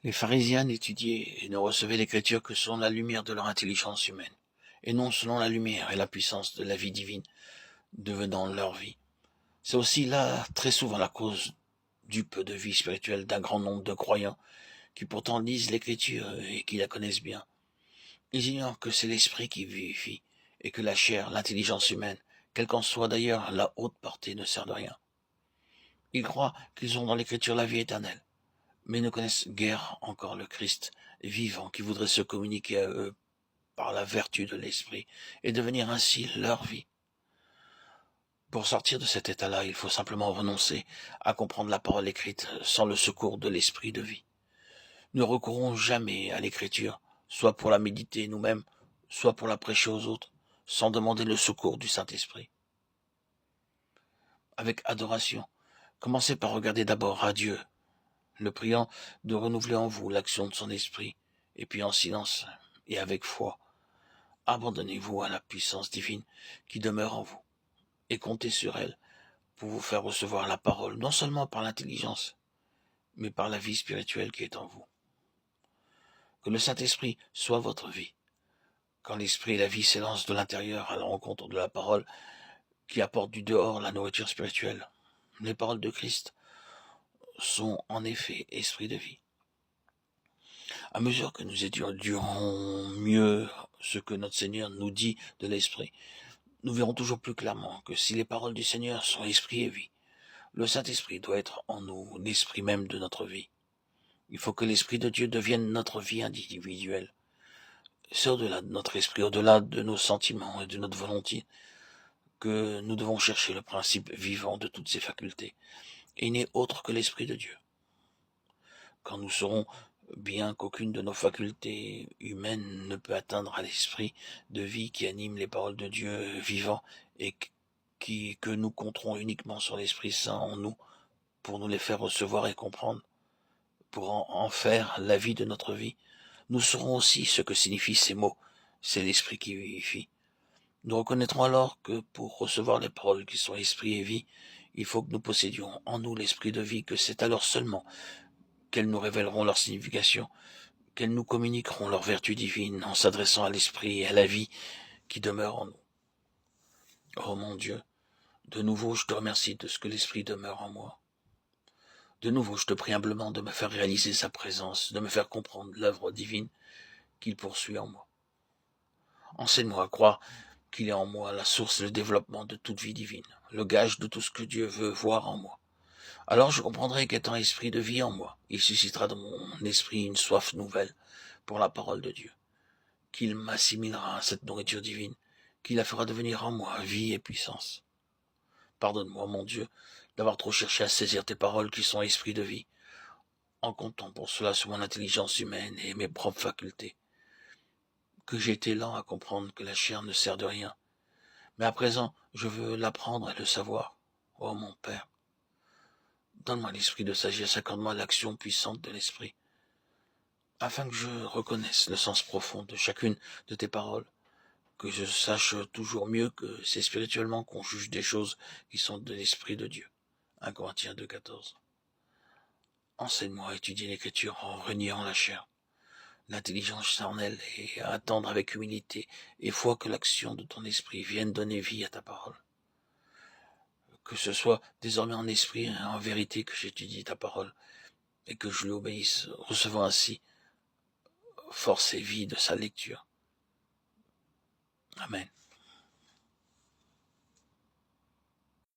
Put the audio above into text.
Les pharisiens n'étudiaient et ne recevaient l'écriture que selon la lumière de leur intelligence humaine, et non selon la lumière et la puissance de la vie divine devenant leur vie. C'est aussi là très souvent la cause du peu de vie spirituelle d'un grand nombre de croyants qui pourtant lisent l'écriture et qui la connaissent bien. Ils ignorent que c'est l'esprit qui vivifie et que la chair, l'intelligence humaine, quelle qu'en soit d'ailleurs la haute portée, ne sert de rien. Ils croient qu'ils ont dans l'écriture la vie éternelle, mais ne connaissent guère encore le Christ vivant qui voudrait se communiquer à eux par la vertu de l'esprit et devenir ainsi leur vie. Pour sortir de cet état-là, il faut simplement renoncer à comprendre la parole écrite sans le secours de l'esprit de vie. Ne recourons jamais à l'écriture, soit pour la méditer nous-mêmes, soit pour la prêcher aux autres, sans demander le secours du Saint-Esprit. Avec adoration, commencez par regarder d'abord à Dieu, le priant de renouveler en vous l'action de son esprit, et puis en silence et avec foi, abandonnez-vous à la puissance divine qui demeure en vous, et comptez sur elle pour vous faire recevoir la parole, non seulement par l'intelligence, mais par la vie spirituelle qui est en vous. Que le Saint-Esprit soit votre vie. Quand l'esprit et la vie s'élancent de l'intérieur à la rencontre de la parole qui apporte du dehors la nourriture spirituelle, les paroles de Christ sont en effet esprit de vie. À mesure que nous étudierons mieux ce que notre Seigneur nous dit de l'esprit, nous verrons toujours plus clairement que si les paroles du Seigneur sont esprit et vie, le Saint-Esprit doit être en nous l'esprit même de notre vie. Il faut que l'Esprit de Dieu devienne notre vie individuelle. C'est au-delà de notre esprit, au-delà de nos sentiments et de notre volonté, que nous devons chercher le principe vivant de toutes ces facultés. Et il n'est autre que l'Esprit de Dieu. Quand nous saurons bien qu'aucune de nos facultés humaines ne peut atteindre à l'esprit de vie qui anime les paroles de Dieu vivant et que nous compterons uniquement sur l'Esprit Saint en nous pour nous les faire recevoir et comprendre, pour en faire la vie de notre vie, nous saurons aussi ce que signifient ces mots. C'est l'Esprit qui vivifie. Nous reconnaîtrons alors que pour recevoir les paroles qui sont esprit et vie, il faut que nous possédions en nous l'esprit de vie, que c'est alors seulement qu'elles nous révéleront leur signification, qu'elles nous communiqueront leur vertu divine en s'adressant à l'esprit et à la vie qui demeure en nous. Oh mon Dieu, de nouveau je te remercie de ce que l'esprit demeure en moi. De nouveau je te prie humblement de me faire réaliser sa présence, de me faire comprendre l'œuvre divine qu'il poursuit en moi. Enseigne-moi à croire qu'il est en moi la source et le développement de toute vie divine, le gage de tout ce que Dieu veut voir en moi. Alors je comprendrai qu'étant esprit de vie en moi, il suscitera dans mon esprit une soif nouvelle pour la parole de Dieu, qu'il m'assimilera à cette nourriture divine, qu'il la fera devenir en moi vie et puissance. Pardonne-moi, mon Dieu, d'avoir trop cherché à saisir tes paroles qui sont esprit de vie, en comptant pour cela sur mon intelligence humaine et mes propres facultés, que j'ai été lent à comprendre que la chair ne sert de rien. Mais à présent, je veux l'apprendre et le savoir. Oh mon Père, donne-moi l'esprit de sagesse, accorde-moi l'action puissante de l'esprit, afin que je reconnaisse le sens profond de chacune de tes paroles, que je sache toujours mieux que c'est spirituellement qu'on juge des choses qui sont de l'esprit de Dieu. 1 Corinthiens 2,14. Enseigne-moi à étudier l'écriture en reniant la chair, l'intelligence charnelle et à attendre avec humilité et foi que l'action de ton esprit vienne donner vie à ta parole. Que ce soit désormais en esprit et en vérité que j'étudie ta parole et que je lui obéisse, recevant ainsi force et vie de sa lecture. Amen.